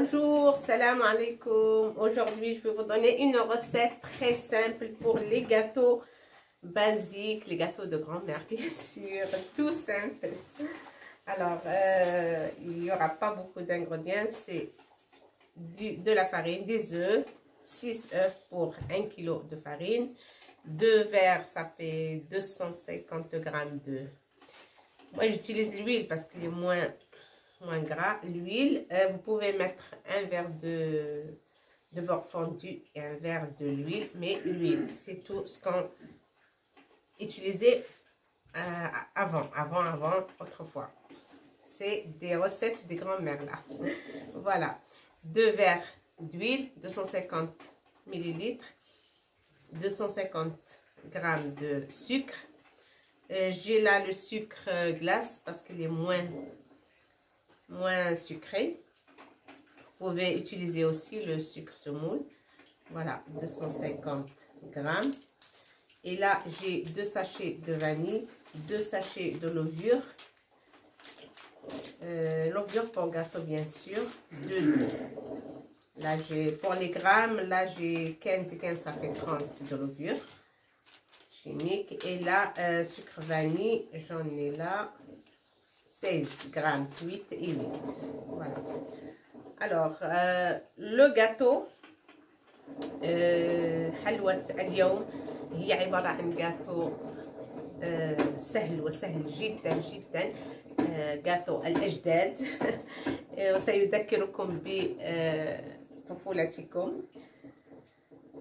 Bonjour, salam alaikum. Aujourd'hui, je vais vous donner une recette très simple pour les gâteaux basiques, les gâteaux de grand-mère, bien sûr, tout simple. Alors, il n'y aura pas beaucoup d'ingrédients, c'est de la farine, des œufs, 6 œufs pour 1 kg de farine, 2 verres, ça fait 250 grammes de... Moi, j'utilise l'huile parce qu'il est moins gras. L'huile, vous pouvez mettre un verre de beurre fondu et un verre de l'huile, mais l'huile, c'est tout ce qu'on utilisait avant, autrefois. C'est des recettes des grands-mères là. Voilà, 2 verres d'huile, 250 ml, 250 grammes de sucre. J'ai là le sucre glace parce qu'il est moins sucré. Vous pouvez utiliser aussi le sucre semoule. Voilà, 250 grammes. Et là, j'ai 2 sachets de vanille, 2 sachets de levure. Levure pour gâteau, bien sûr. 2. Là, j'ai, pour les grammes, là, j'ai 15 et 15, ça fait 30 de levure chimique. Et là, sucre vanille, j'en ai là 16 grammes, 8 et 8. Voilà. Alors, le gâteau حلوة اليوم هي عبارة عن جاتو سهل وسهل جدا جدا، جاتو الأجداد وسيذكركم بطفولتكم.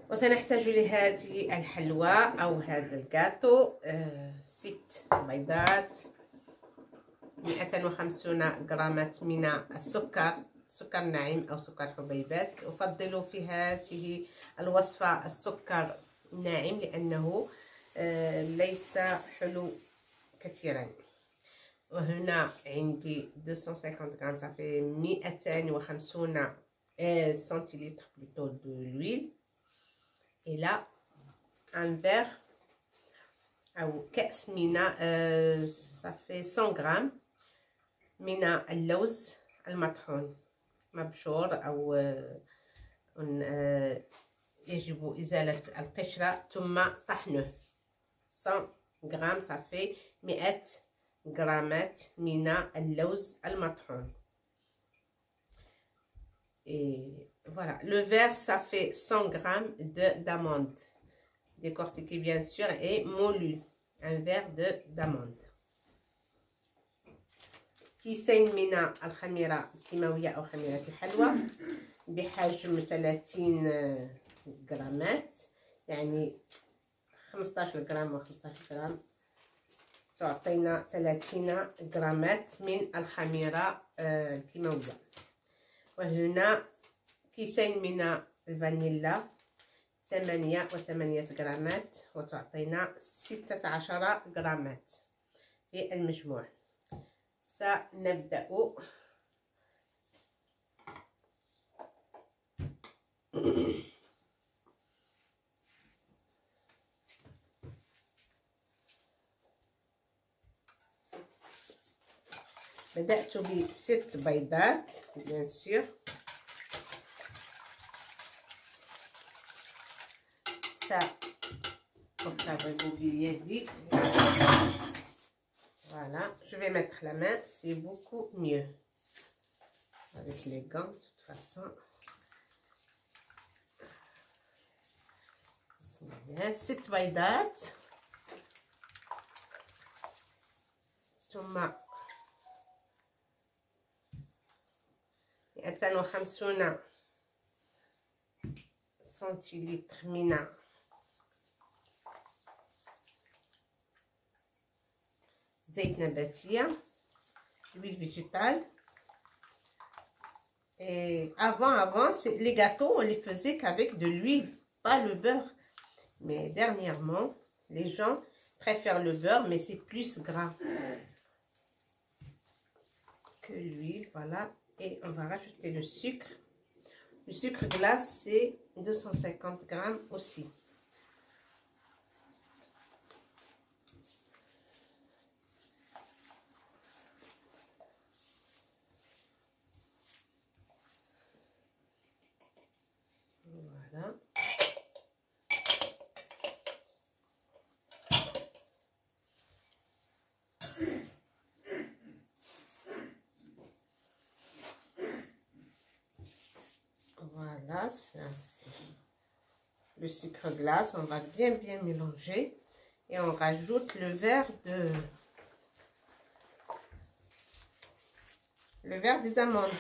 وسنحتاج لهذه الحلوى أو هذا الجاتو 6 بيضات، 250 جرامات من السكر، سكر ناعم أو سكر حبيبات. أفضل في هذه الوصفة السكر ناعم لأنه ليس حلو كثيرا. وهنا عندي 250 غرام، ça fait 250 centilitres plutôt de l'huile. Et là, un verre أو كأس من ça fait 100 غرام من اللوز المطحون مبشور أو يجب إزالة القشرة ثم طحنه. 100 غرام ça fait 100 غرامات من اللوز المطحون. Et voilà, le verre ça fait 100 grammes d'amandes décortiquées bien sûr et moulues, un verre d'amandes. كيسين من الخميرة الكيماوية أو خميرة الحلوى بحجم 30 غرامات، يعني 15 غرام و 15 غرام تعطينا 30 غرامات من الخميرة الكيماوية. وهنا كيسين من الفانيلا 8 غرامات وتعطينا 16 غرامات في المجموع. سنبدأ بدأت ب6 بيضات bien sûr. Voilà, je vais mettre la main, c'est beaucoup mieux avec les gants de toute façon. 6 بيضات ثم 250 سنتيلتر من زيت نباتية، l'huile végétale. Et avant les gâteaux on les faisait qu'avec de l'huile, pas le beurre. Mais dernièrement les gens préfèrent le beurre, mais c'est plus gras que l'huile. Voilà, et on va rajouter le sucre. Le sucre glace c'est 250 grammes aussi. فوالا. Voilà, ça c'est le sucre glace. On va bien mélanger et on rajoute le verre des amandes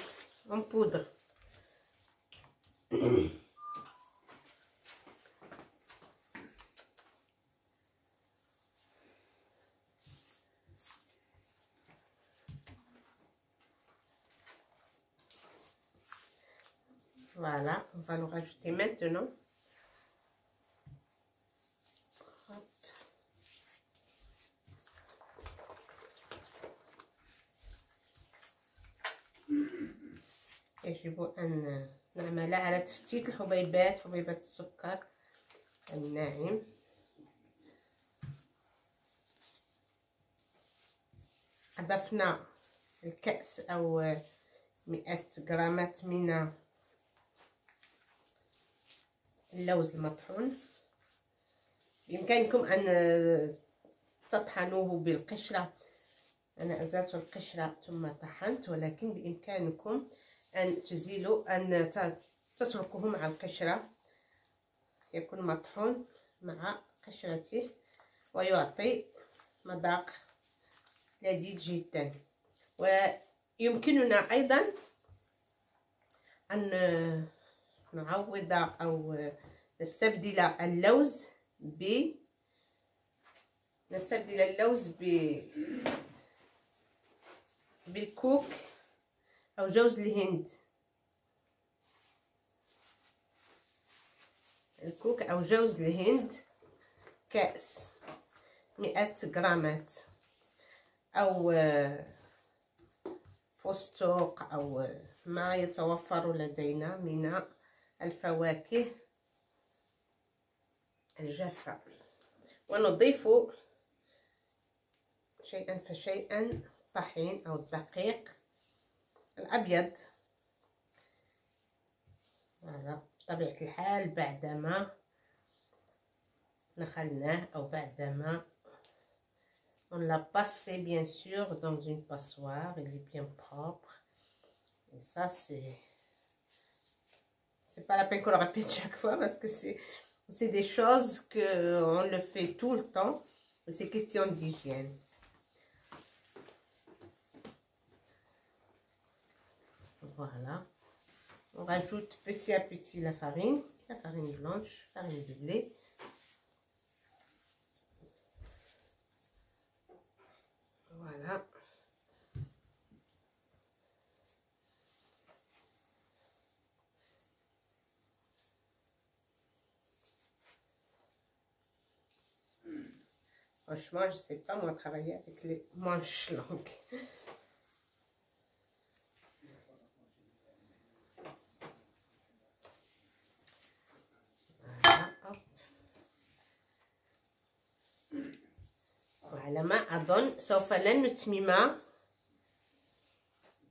en poudre. Voilà, on va le rajouter maintenant. Hop. يجب أن نعمل على تفتيت حبيبات السكر الناعم. أضفنا الكأس أو 100 غرامات من اللوز المطحون. بإمكانكم أن تطحنوه بالقشرة. أنا أزلت القشرة ثم طحنت، ولكن بإمكانكم أن تتركوه مع القشرة، يكون مطحون مع قشرته ويعطي مذاق لذيذ جدا. ويمكننا أيضا أن نعوض أو نستبدل اللوز بالكوك أو جوز الهند. الكوك أو جوز الهند كأس 100 غرامات، أو فستق أو ما يتوفر لدينا من الفواكه الجافة، ونضيف شيئا فشيئا الطحين أو الدقيق الأبيض. هذا بطبيعة الحال بعدما نخلناه أو بعدما on l'a passé bien sûr dans une passoire, il est bien propre. Et ça c'est pas la peine qu'on le répète chaque fois, parce que c'est des choses que on le fait tout le temps. C'est question d'hygiène. Voilà. On rajoute petit à petit la farine blanche, farine de blé. Voilà. Franchement, je sais pas moi travailler avec les manches longues. على ما أظن سوف لن نتمم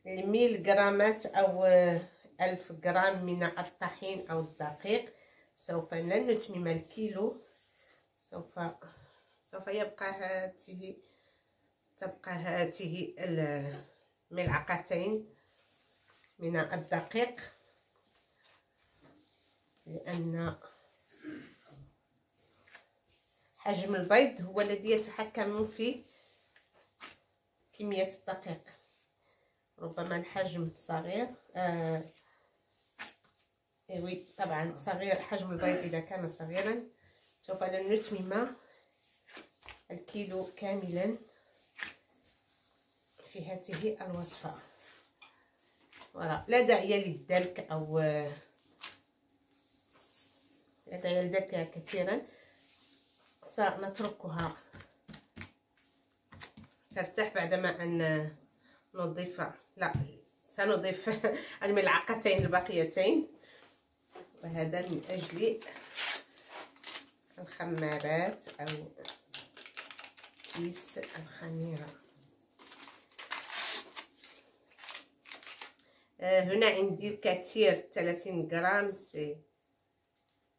100 غرامات أو 1000 غرام من الطحين أو الدقيق. سوف لن نتمم الكيلو. سوف تبقى هذه الملعقتين من الدقيق، لأن حجم البيض هو الذي يتحكم في كمية الدقيق. ربما الحجم صغير، وي طبعا صغير حجم البيض. إذا كان صغيرا سوف لن نتمم الكيلو كاملا في هذه الوصفة. ولا لا داعي للدلك أو لا داعي للدلك كثيرا. سنتركها ترتاح بعدما أن نضيف، لا سنضيف الملعقتين الباقيتين، وهذا من أجل الخمارات أو كيس الخميرة. هنا عندي الكثير 30 غرام، سي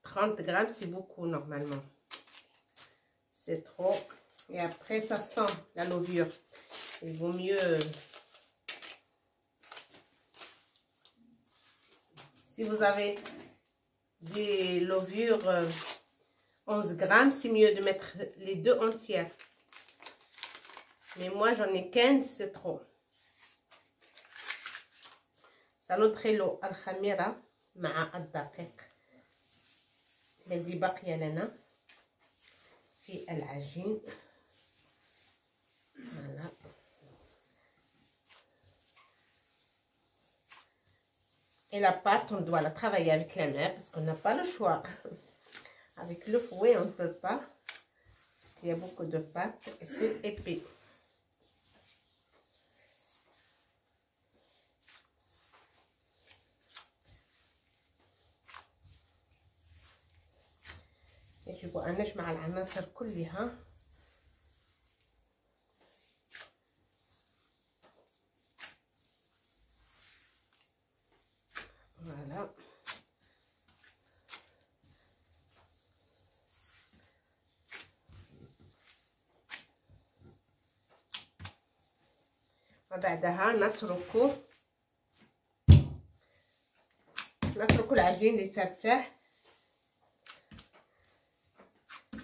30 grammes, c'est beaucoup normalement. C'est trop. Et après, ça sent la levure. Il vaut mieux... Si vous avez des levures 11 grammes, c'est mieux de mettre les deux entières. Mais moi, j'en ai 15, c'est trop. سندخل الخميرة مع الدقيق الذي بقي لنا في العجين. Voilà. Et la pâte, on doit la travailler avec la main parce qu'on n'a pas le choix. Avec le fouet, on ne peut pas. Parce qu'il y a beaucoup de pâte et c'est épais. يجب أن نجمع العناصر كلها. Voilà. وبعدها نترك العجين لترتاح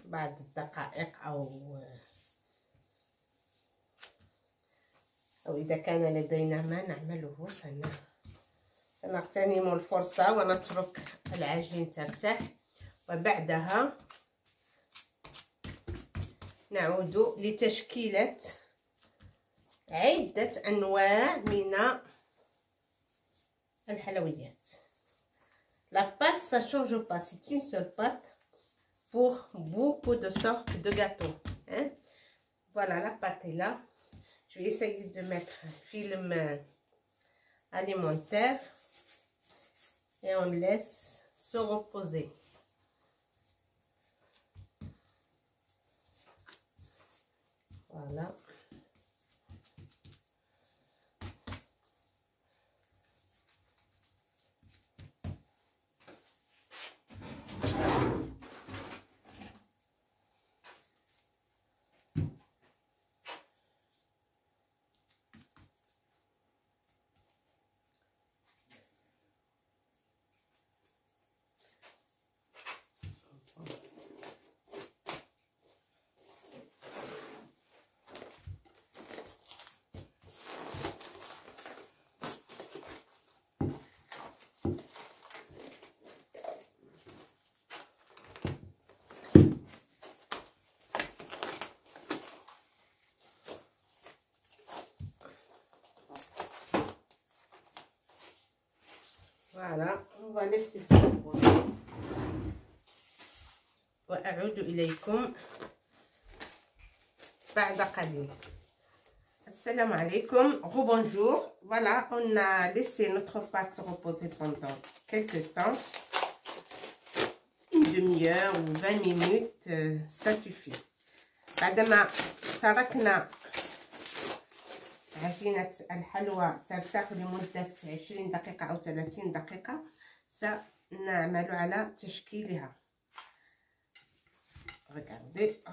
بعد الدقائق أو إذا كان لدينا ما نعمله سنغتنم الفرصة ونترك العجين ترتاح. وبعدها نعود لتشكيلة عدة أنواع من الحلويات. La pâte, ça ne change pas. C'est une seule pâte pour beaucoup de sortes de gâteaux. Hein? Voilà, la pâte est là. Je vais essayer de mettre un film alimentaire et on laisse se reposer. Voilà. Voilà, on va laisser ça reposer. وأعود إليكم بعد قليل. Assalamu alaikum, rebonjour. Voilà, on a laissé notre pâte se reposer pendant quelques temps. Une demi-heure ou 20 minutes, ça suffit. بعدما تركنا عجينة الحلوى ترتاح لمدة 20 دقيقة أو 30 دقيقة سنعمل على تشكيلها. Regardez.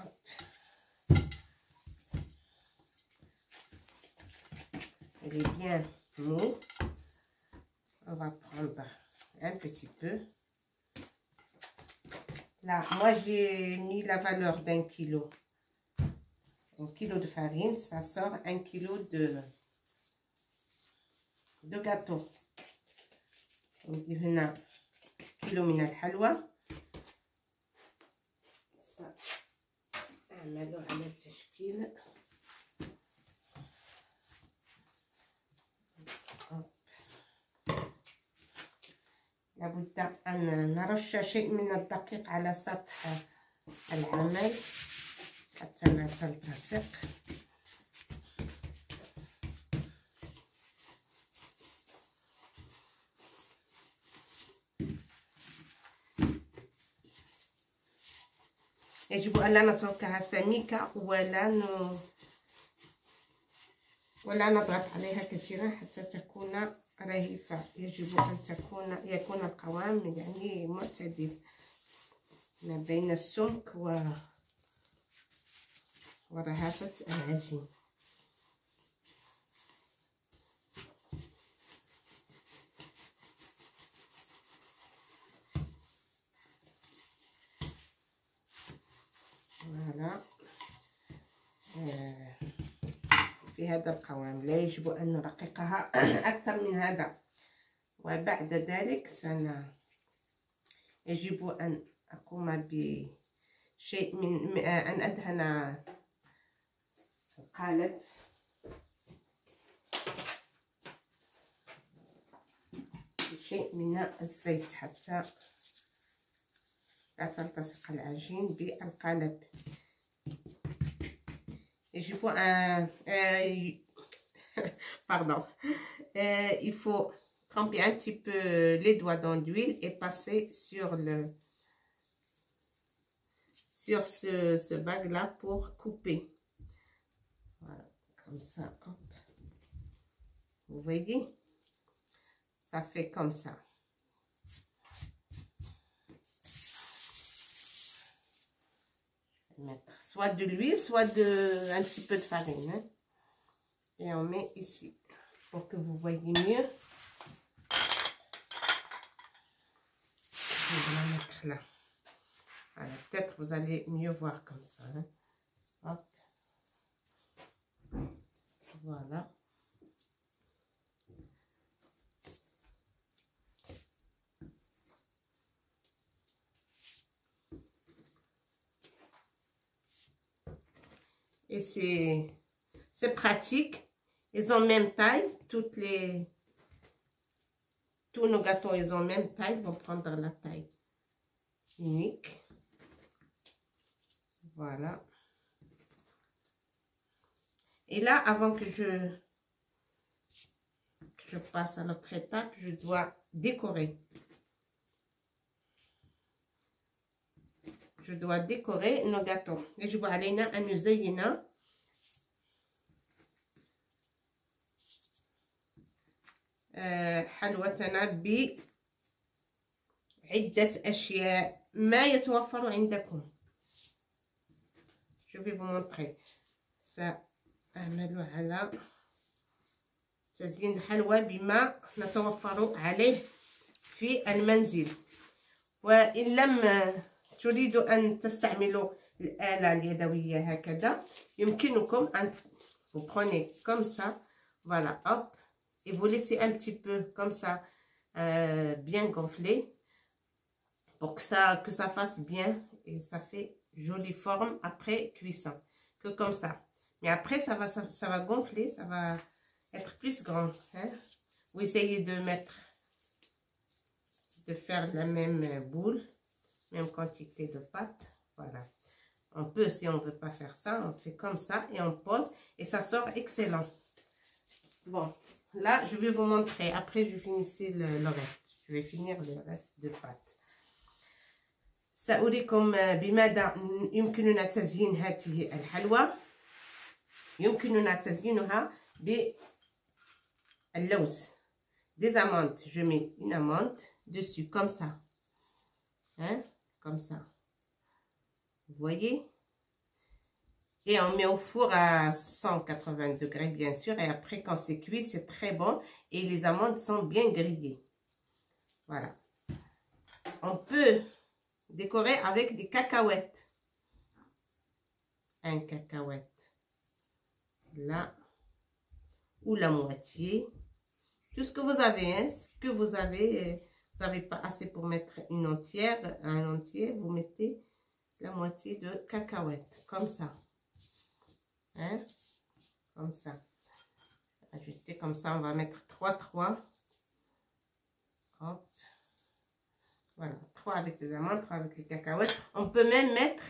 Elle est bien mou. On va prendre un petit peu. Là, moi j'ai mis la valeur d'1 kilo. 1 kilo de farine, ça sort 1 kilo de gâteau. ندير هنا كيلو من الحلوى. نعملو على التشكيل. لابد أن نرش شيء من الدقيق على سطح العمل حتى لا تلتصق. يجب أن لا نتركها سميكة ولا نضغط عليها كثيرا حتى تكون رهيفة. يجب أن يكون القوام يعني معتدل. ما بين السمك ورهافة العجين. فوالا في هذا القوام. لا يجب أن نرققها أكثر من هذا. وبعد ذلك يجب أن أقوم بشيء من أن أدهن القالب بشيء من الزيت حتى لا تلتصق العجين بالقالب. يجب pardon, il faut tremper un petit peu les doigts dans l'huile et passer sur ce bague là pour couper. Voilà, comme ça. Hop. Vous voyez, ça fait comme ça. Mettre soit de l'huile, soit un petit peu de farine, hein. Et on met ici pour que vous voyez mieux. Je vais la mettre là. Alors, peut-être vous allez mieux voir comme ça, hein. Hop. Voilà. Et c'est pratique. Ils ont même taille. Tous nos gâteaux, ils ont même taille. Ils vont prendre la taille unique. Voilà. Et là, avant que je passe à l'autre étape, je dois décorer. Je dois décorer nos gâteaux. يجب علينا أن نزين حلوتنا بعدة أشياء ما يتوفر عندكم. Je vais vous montrer. سأعمل على تزيين الحلوى بما نتوفر عليه في المنزل. وإن لم تريدوا أن تستعملوا الآلة اليدوية هكذا، يمكنكم أن vous prenez comme ça, voilà, hop, et vous laissez un petit peu comme ça bien gonfler pour que ça fasse bien et ça fait jolie forme après cuisson, que comme ça. Mais après ça va gonfler, ça va être plus grand, hein. Vous essayez de faire la même boule, même quantité de pâte. Voilà, on peut, si on veut pas faire ça, on fait comme ça et on pose et ça sort excellent. Bon, là je vais vous montrer, après je finis le reste, je vais finir le reste de pâte. سأريكم بماذا يمكننا تزيين هذه الحلوى. يمكننا تزيينها باللوز. Des amandes, je mets une amande dessus comme ça, hein, comme ça, vous voyez, et on met au four à 180 degrés bien sûr, et après quand c'est cuit c'est très bon et les amandes sont bien grillées. Voilà, on peut décorer avec des cacahuètes, un cacahuète là ou la moitié, tout ce que vous avez, hein, ce que vous avez. Vous n'avez pas assez pour mettre une entière, un entier, vous mettez la moitié de cacahuètes, comme ça, hein, comme ça. Ajustez comme ça, on va mettre 3. Hop. Voilà, 3 avec les amandes, 3 avec les cacahuètes. On peut même mettre,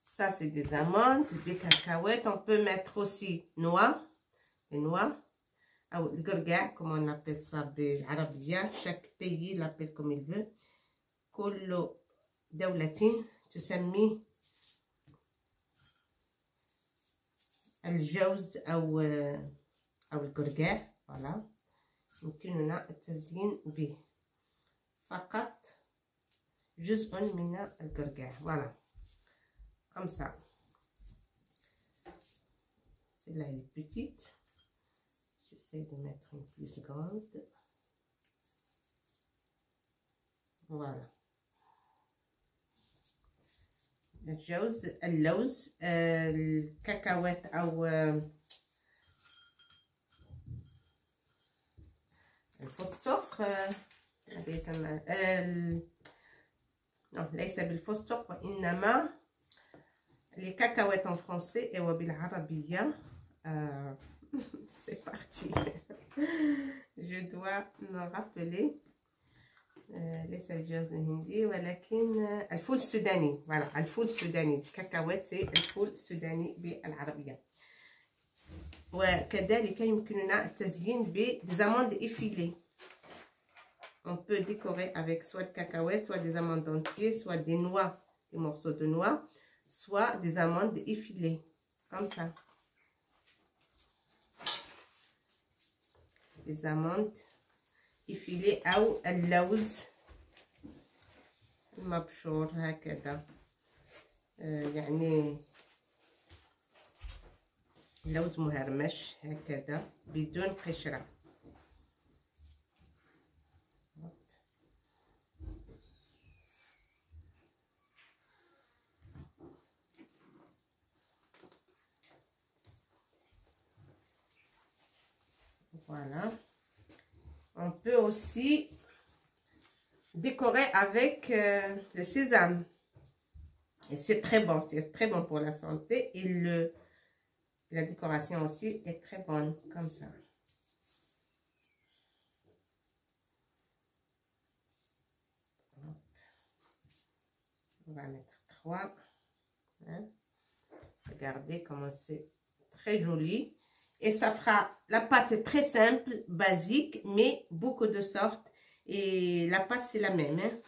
ça c'est des amandes, des cacahuètes, on peut mettre aussi noix, les noix. أو القرقاع comme on appelle ça بالعربية. chaque pays l'appelle comme il veut. كل دولة تسميه الجوز أو القرقاع. voilà, يمكننا التزيين به. فقط جزء من القرقع. Voilà, comme ça. Celle-là, elle est petite. J'essaie de mettre une plus grande. Voilà. اللوز الكاكاوات أو الفستق، هذا يسمى ليس بالفستق وإنما les cacahuètes en français et وبالعربية. C'est parti. Je dois me rappeler. ليس الجوز الهندي ولكن الفول السوداني. voilà, الفول السوداني. الكاكاوات سي الفول السوداني بالعربية. وكذلك يمكننا التزيين des amandes effilées. On peut décorer avec soit de cacahuètes, soit des amandes entières, soit des noix, des morceaux de noix, soit des amandes effilées, comme ça. Des amandes effilées أو اللوز المبشور هكذا، يعني لوز مهرمش هكذا بدون قشرة. Voilà. On peut aussi décorer avec le sésame. Et c'est très bon pour la santé. Et la décoration aussi est très bonne, comme ça. On va mettre 3. Hein? Regardez comment c'est très joli. Et ça fera, la pâte est très simple, basique, mais beaucoup de sortes. Et la pâte, c'est la même. Hein?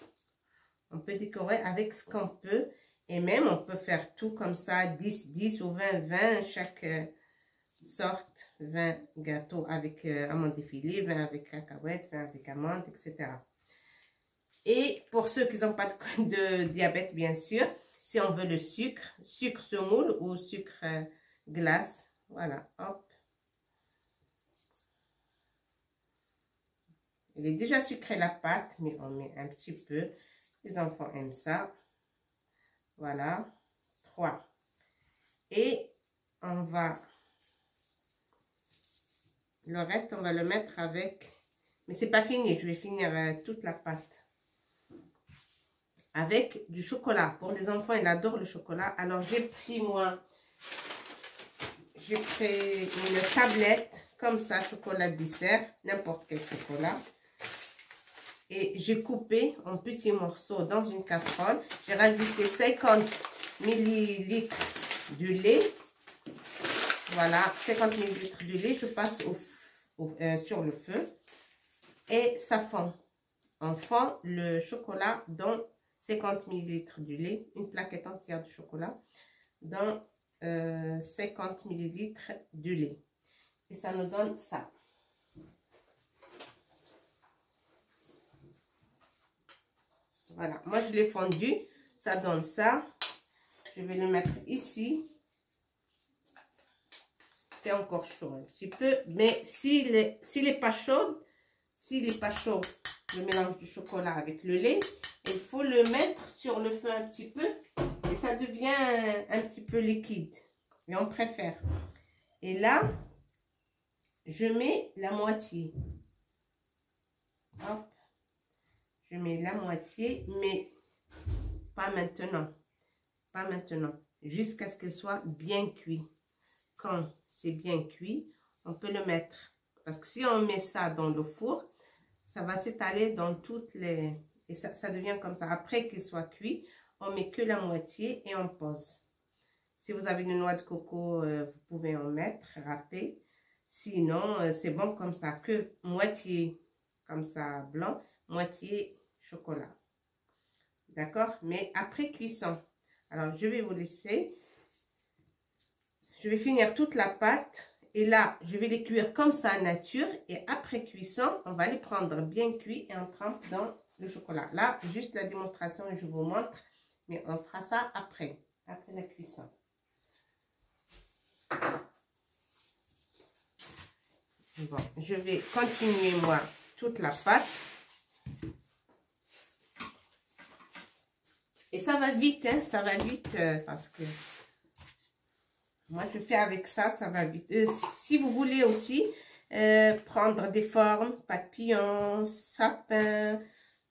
On peut décorer avec ce qu'on peut. Et même, on peut faire tout comme ça, 10 ou 20, chaque sorte. 20 gâteaux avec amandes effilées, 20 avec cacahuètes, 20 avec amandes, etc. Et pour ceux qui n'ont pas de diabète, bien sûr, si on veut le sucre semoule ou sucre glace. Voilà, hop. Il est déjà sucré la pâte, mais on met un petit peu. Les enfants aiment ça. Voilà, 3. Et on va... Le reste, on va le mettre avec... Mais c'est pas fini, je vais finir toute la pâte. Avec du chocolat. Pour les enfants, ils adorent le chocolat. Alors, j'ai pris, moi... J'ai pris une tablette, comme ça, chocolat dessert. N'importe quel chocolat. Et j'ai coupé en petits morceaux dans une casserole. J'ai rajouté 50 ml de lait. Voilà, 50 ml de lait. Je passe sur le feu. Et ça fond. On fond le chocolat dans 50 ml de lait. Une plaquette entière de chocolat. Dans 50 ml de lait. Et ça nous donne ça. Voilà, moi je l'ai fondu, ça donne ça. Je vais le mettre ici. C'est encore chaud un petit peu, mais s'il est pas chaud, le mélange du chocolat avec le lait, il faut le mettre sur le feu un petit peu et ça devient un petit peu liquide. Et on préfère. Et là, je mets la moitié. Hop. Je mets la moitié, mais pas maintenant. Pas maintenant. Jusqu'à ce qu'elle soit bien cuite. Quand c'est bien cuit, on peut le mettre. Parce que si on met ça dans le four, ça va s'étaler dans toutes les... Et ça devient comme ça. Après qu'il soit cuit, on met que la moitié et on pose. Si vous avez une noix de coco, vous pouvez en mettre, râper. Sinon, c'est bon comme ça. Que moitié comme ça blanc, moitié chocolat. D'accord? Mais après cuisson. Alors, je vais vous laisser. Je vais finir toute la pâte. Et là, je vais les cuire comme ça nature. Et après cuisson, on va les prendre bien cuits et on trempe dans le chocolat. Là, juste la démonstration, je vous montre. Mais on fera ça après la cuisson. Bon, je vais continuer, moi, toute la pâte. Et ça va vite, hein, ça va vite parce que moi, je fais avec ça, ça va vite. Si vous voulez aussi prendre des formes, papillons, sapin,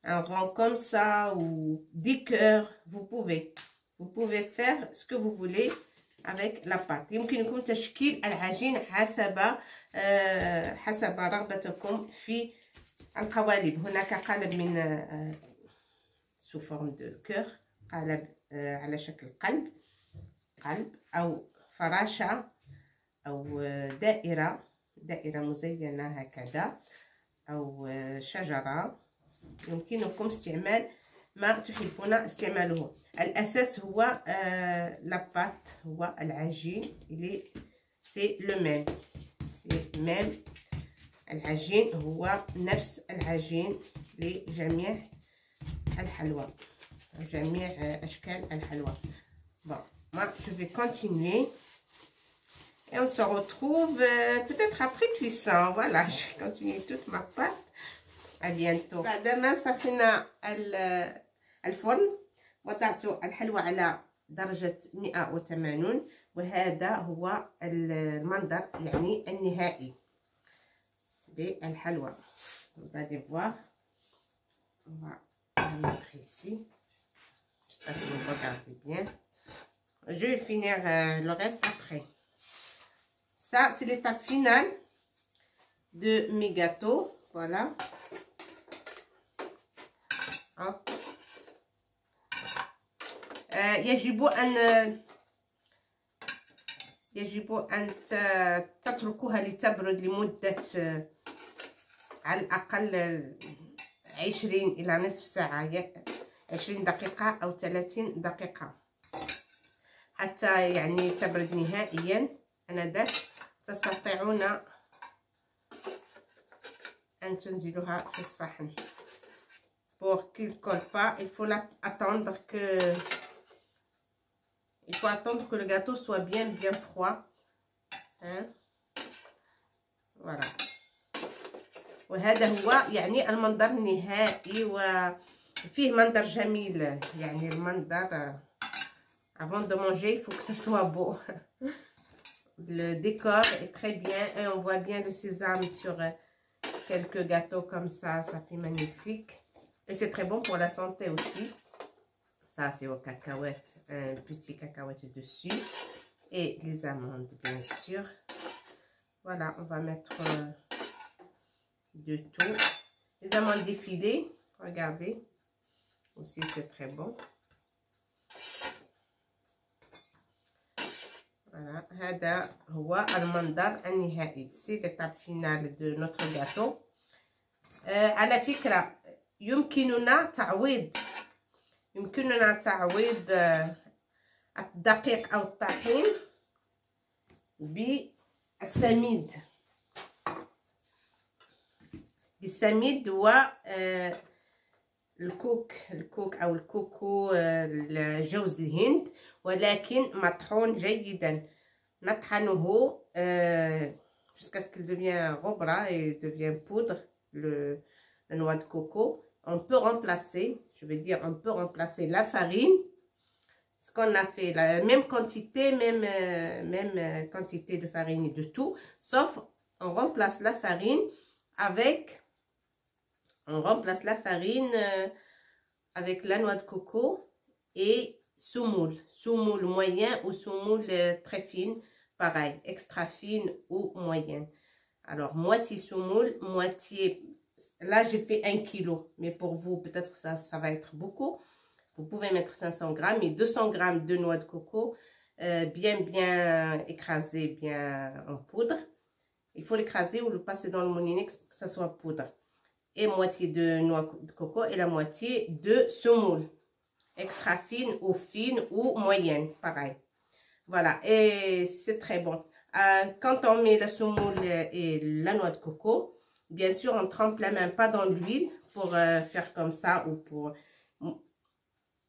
un rond comme ça ou des cœurs, vous pouvez. Vous pouvez faire ce que vous voulez avec la pâte. يمكنكم تشكيل العجين حسب رغبتكم في القوالب. هناك قالب من sous forme de cœur، قالب على شكل قلب أو فراشة أو دائرة مزينة هكذا، أو شجرة. يمكنكم استعمال ما تحبون استعماله. الأساس هو لابات، هو العجين اللي سي لو ميم، العجين هو نفس العجين لجميع الحلوى، جميع أشكال الحلوى. Bon, moi je vais continuer et on se retrouve peut-être après cuisson. Voilà, je vais continuer toute ma pâte. À bientôt. بعد ما سخنا الفرن وضعت الحلوى على درجة 180 وهذا هو المنظر يعني النهائي للحلوى. Vous allez voir. On va la mettre ici. Je sais pas si vous regardez bien. Je vais finir le reste après. Ça, c'est l'étape finale de mes gâteaux. Voilà. يجب أن تتركوها لتبرد لمدة على الأقل 20 إلى نصف ساعة، 20 دقيقة أو 30 دقيقة حتى يعني تبرد نهائيا. أنذاك تستطيعون أن تنزلوها في الصحن. Pour qu'il ne colle pas, il faut attendre que le gâteau soit bien froid. Hein? Voilà. وهذا هو يعني المنظر النهائي، وفيه منظر جميل. يعني المنظر avant de manger, il faut que ça soit beau. Le décor est très bien et on voit bien le sésame sur quelques gâteaux comme ça. Ça fait magnifique. Et c'est très bon pour la santé aussi. Ça, c'est aux cacahuètes, un petit cacahuète dessus. Et les amandes, bien sûr. Voilà, on va mettre de tout. Les amandes défilées, regardez. Aussi, c'est très bon. Voilà, هذا هو المنظر النهائي. C'est l'étape finale de notre gâteau. على فكرة يمكننا تعويض الدقيق أو الطحين بالسميد. و الكوك أو الكوكو، جوز الهند، ولكن مطحون جيدا. نطحنه jusqu'à ce qu'il devienne غبرة et devient poudre, le noix de coco. On peut remplacer, on peut remplacer la farine, ce qu'on a fait, la même quantité, même quantité de farine et de tout, sauf on remplace la farine avec la noix de coco et semoule moyen ou semoule très fine, pareil, extra fine ou moyenne. Alors moitié semoule, moitié. Là, j'ai fait 1 kg, mais pour vous, peut-être ça va être beaucoup. Vous pouvez mettre 500 grammes et 200 grammes de noix de coco, bien écrasé, bien en poudre. Il faut l'écraser ou le passer dans le moulinex pour que ça soit poudre. Et moitié de noix de coco et la moitié de semoule. Extra fine ou moyenne, pareil. Voilà, et c'est très bon. Quand on met la semoule et la noix de coco, bien sûr, on trempe la main pas dans l'huile pour faire comme ça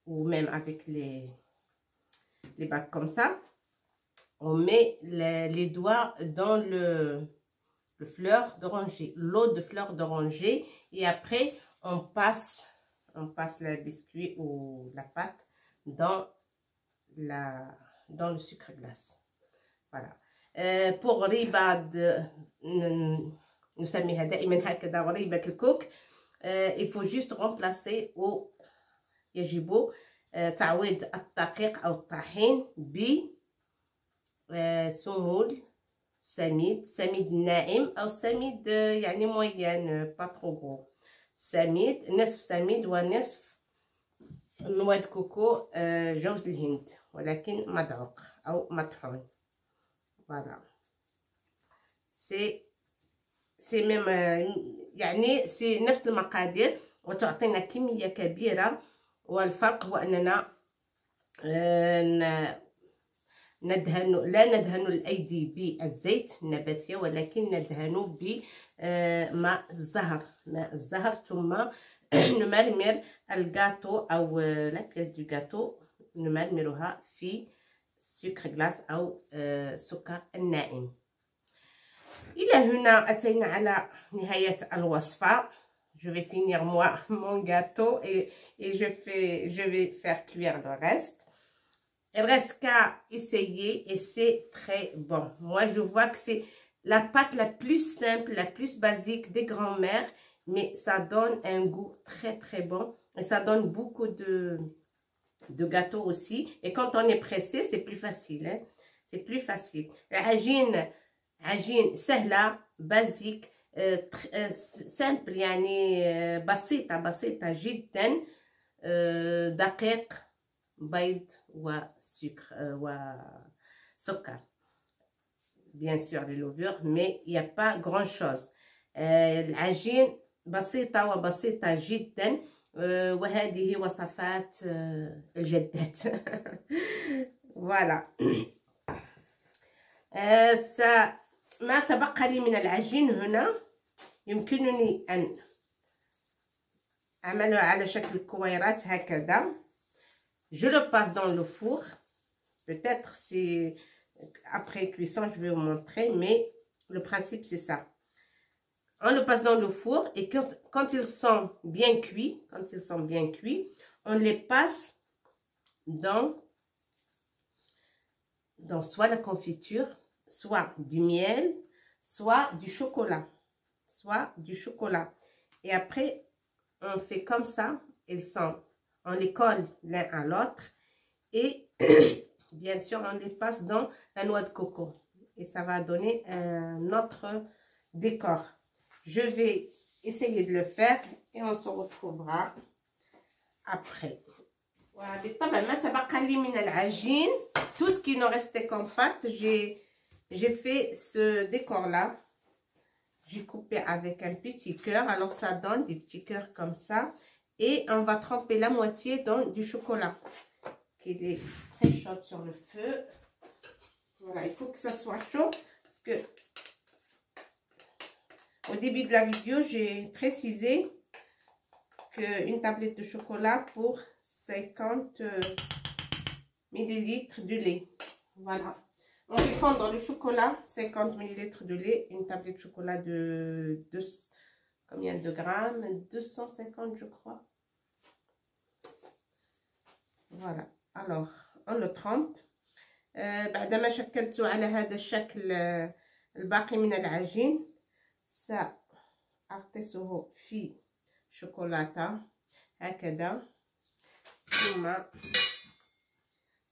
ou même avec les bagues comme ça. On met les doigts dans le fleur d'oranger, l'eau de fleur d'oranger, et après on passe le biscuit ou la pâte dans le sucre glace. Voilà. pour ريبة نسميها دائما هكذا ريبة الكوك. il faut juste remplacer أو يجب تعويض الدقيق أو الطحين ب سمول سميد ناعم أو سميد يعني موين با ترو غرو. سميد نصف سميد ونصف نواه كوكو جوز الهند ولكن مدعوق أو مطحون. فوالا سي ميم يعني سي نفس المقادير وتعطينا كمية كبيرة. والفرق هو أننا لا ندهن الأيدي بالزيت النباتية ولكن ندهن بماء الزهر ثم نمرمر الجاتو أو لا بيس دو جاتو نمرمرها في سكر غلاس أو سكر الناعم. إلى هنا أتينا على نهاية الوصفة. Je vais finir moi mon gâteau et je vais faire cuire le reste. Il reste qu'à essayer et c'est très bon. Moi, je vois que c'est la pâte la plus simple, la plus basique des grands-mères, mais ça donne un goût très très bon et ça donne beaucoup de gâteaux aussi. Et quand on est pressé, c'est plus facile. Hein? C'est plus facile. عجين سهلة basique. سامبل يعني بسيطة جدا. دقيق بيض وسكر bien sûr les levures mais il n'y a pas grand chose. العجين بسيطة جدا. وهذه وصفات الجدات. فوالا. ما تبقى لي من العجين هنا يمكنني أن أعمله على شكل كويرات هكذا. Je le passe dans le four. Peut-être si après cuisson je vais vous montrer, mais le principe c'est ça. On le passe dans le four et quand ils sont bien cuits, on les passe dans soit la confiture, soit du miel, soit du chocolat. Et après, on fait comme ça. On les colle l'un à l'autre. Et bien sûr, on les passe dans la noix de coco. Et ça va donner un autre décor. Je vais essayer de le faire et on se retrouvera après. Voilà. Tout ce qui nous restait comme pâte, j'ai fait ce décor là. J'ai coupé avec un petit cœur. Alors ça donne des petits cœurs comme ça. Et on va tremper la moitié dans du chocolat qui est très chaud sur le feu. Voilà, il faut que ça soit chaud parce que au début de la vidéo, j'ai précisé qu'une tablette de chocolat pour 50 ml de lait. Voilà. On fait fondre le chocolat, 50 ml de lait, une tablette de chocolat de combien de grammes? 250 je crois. Voilà. Alors, on le trempe. بعدما شكلته على هذا الشكل الباقي من العجين سأغطسه في شوكولاتة هكذا ثم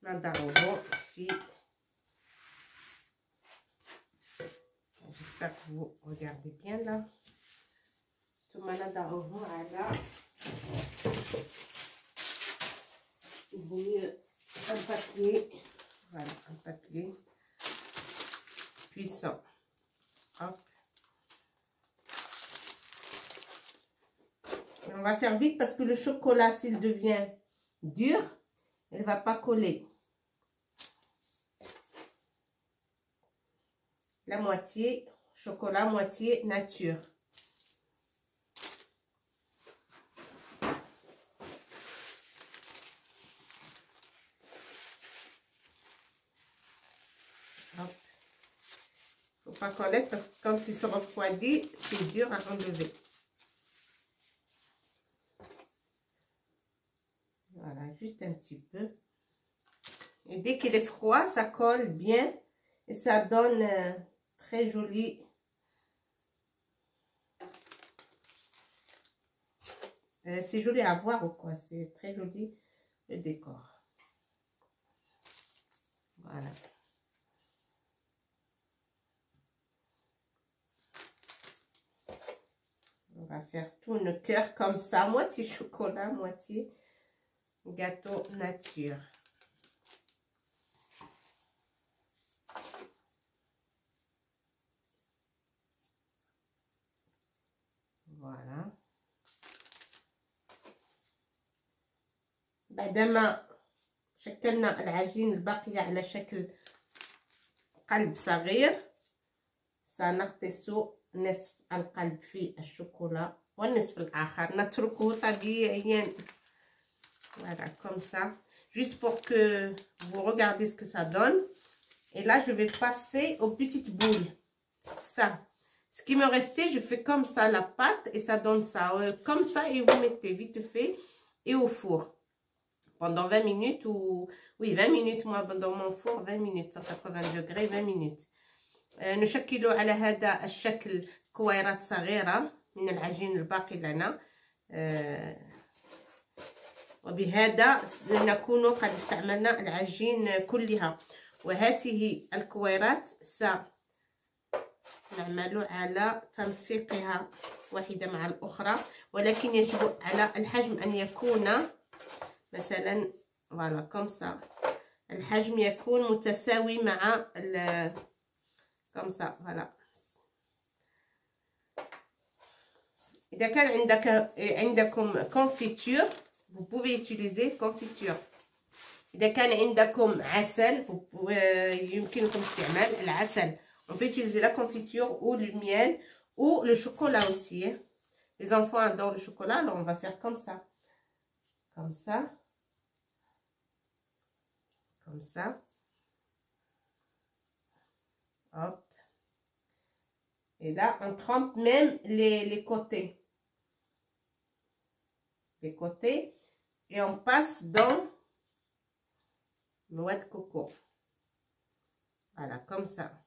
نضعه في j'espère que vous regardez bien là ثم نضعه على il vaut mieux un papier, voilà, un papier puissant. Hop. Et on va faire vite parce que le chocolat, s'il devient dur, il ne va pas coller. La moitié chocolat, moitié nature. pas qu'on laisse parce que quand ils sont refroidis, c'est dur à enlever. Voilà, juste un petit peu. Et dès qu'il est froid, ça colle bien et ça donne très joli. C'est joli à voir ou quoi, c'est très joli le décor. Voilà. On va faire tout le cœur comme ça, moitié chocolat, moitié gâteau nature. Voilà. بعدما شكلنا العجين الباقية على شكل قلب صغير سنغطس نصف القلب في الشوكولا والنصف الآخر نتركه طبيعيا. Voilà, comme ça. Juste pour que vous regardez ce que ça donne. Et là, je vais passer aux petites boules. Ça. Ce qui me restait, je fais comme ça la pâte et ça donne ça. Comme ça, et vous mettez vite fait et au four. Pendant 20 minutes ou... Oui, 20 minutes, moi, dans mon four, 20 minutes, 180 degrés, 20 minutes. نشكل على هذا الشكل كويرات صغيرة من العجين الباقي لنا. وبهذا نكون قد استعملنا العجين كلها. وهذه الكويرات سنعمل على تلصيقها واحدة مع الأخرى، ولكن يجب على الحجم أن يكون مثلا فوالا كوم سا، الحجم يكون متساوي مع كوم سا فوالا. إذا كان عندكم كونفيتور vous pouvez utiliser confiture. إذا كان عندكم عسل يمكنكم استعمال العسل. On peut utiliser la confiture ou le miel ou le chocolat aussi. Les enfants adorent le chocolat, alors on va faire comme ça. Comme ça. Comme ça. Hop. Et là, on trempe même les côtés. Les côtés. Et on passe dans noix de coco. Voilà, comme ça.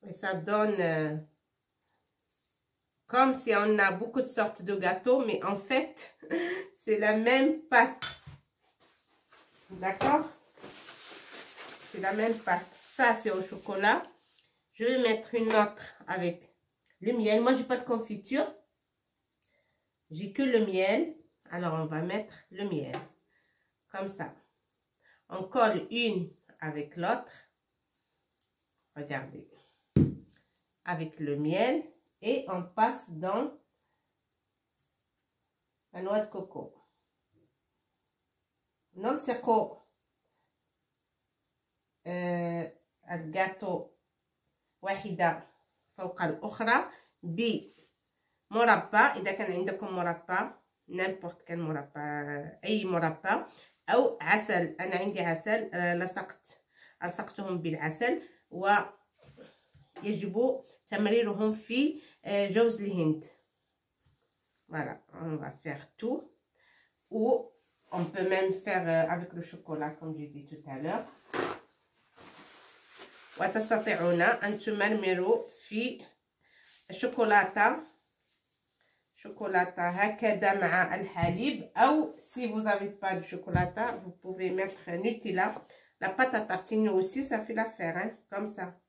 Et ça donne comme si on a beaucoup de sortes de gâteaux, mais en fait, c'est la même pâte. D'accord? C'est la même pâte. Ça, c'est au chocolat. Je vais mettre une autre avec le miel. Moi, j'ai pas de confiture. J'ai que le miel. Alors, on va mettre le miel. Comme ça. On colle une avec l'autre. Regardez. Avec le miel. Et on passe dans la noix de coco. نلصق الجاتو واحدة فوق الأخرى بمربى. إذا كان عندكم مربى نيمبورت كان مربى، أي مربى، أو عسل. أنا عندي عسل لصقتهم بالعسل، ويجب تمريرهم في جوز الهند. Voilà, on va faire tout. Ou on peut même faire avec le chocolat comme j'ai dit tout à l'heure. وتستطيعون أن تمرمروا في الشوكولاتة هكذا مع الحليب. أو si vous n'avez pas de chocolat, vous pouvez mettre Nutella. La pâte à tartiner aussi, ça fait l'affaire, hein, comme ça.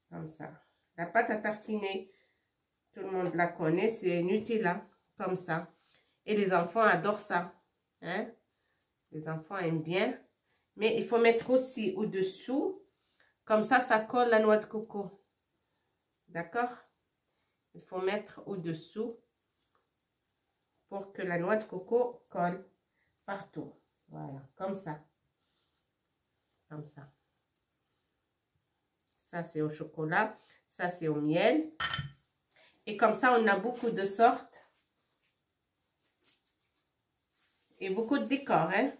Comme ça. La pâte à tartiner, tout le monde la connaît, c'est Nutella, comme ça. Et les enfants adorent ça. Hein? Les enfants aiment bien. Mais il faut mettre aussi au-dessous. Comme ça, ça colle la noix de coco. D'accord? Il faut mettre au-dessous pour que la noix de coco colle partout. Voilà, comme ça. Comme ça. Ça, c'est au chocolat. Ça, c'est au miel. Et comme ça, on a beaucoup de sortes. Et beaucoup de décors. Hein?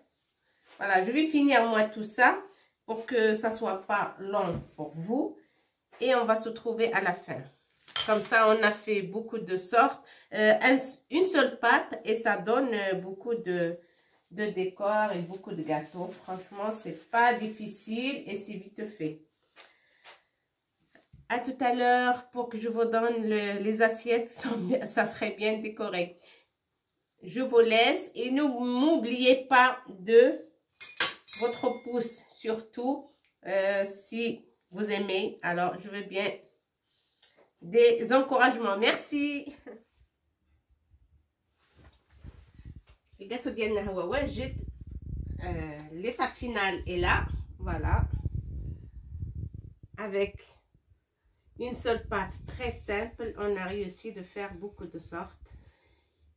Voilà, je vais finir moi tout ça. pour que ça soit pas long pour vous. Et on va se trouver à la fin. Comme ça, on a fait beaucoup de sortes. Une seule pâte et ça donne beaucoup de décor et beaucoup de gâteaux. Franchement, c'est pas difficile et c'est vite fait. À tout à l'heure pour que je vous donne les assiettes. Ça serait bien décoré. Je vous laisse et n'oubliez pas de votre pouce, surtout si vous aimez. Alors, je veux bien des encouragements. Merci. Les gâteaux ديالنا هو واجد. L'étape finale est là. Voilà. Avec une seule pâte très simple, on a réussi de faire beaucoup de sortes.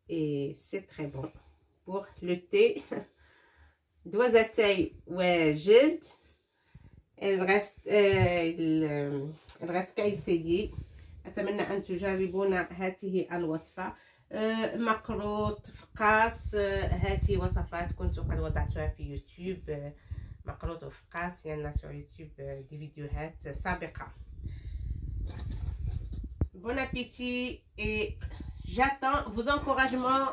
Et c'est très bon. Pour le thé. دوزتي واجد. الرست كيسيي. أتمنى أن تجربون هذه الوصفة. مقروط فقاس. هذه وصفات كنت قد وضعتها في يوتيوب. مقروط وفقاس يعني sur يوتيوب دي فيديوهات سابقة. Bon appétit et j'attends vos encouragements.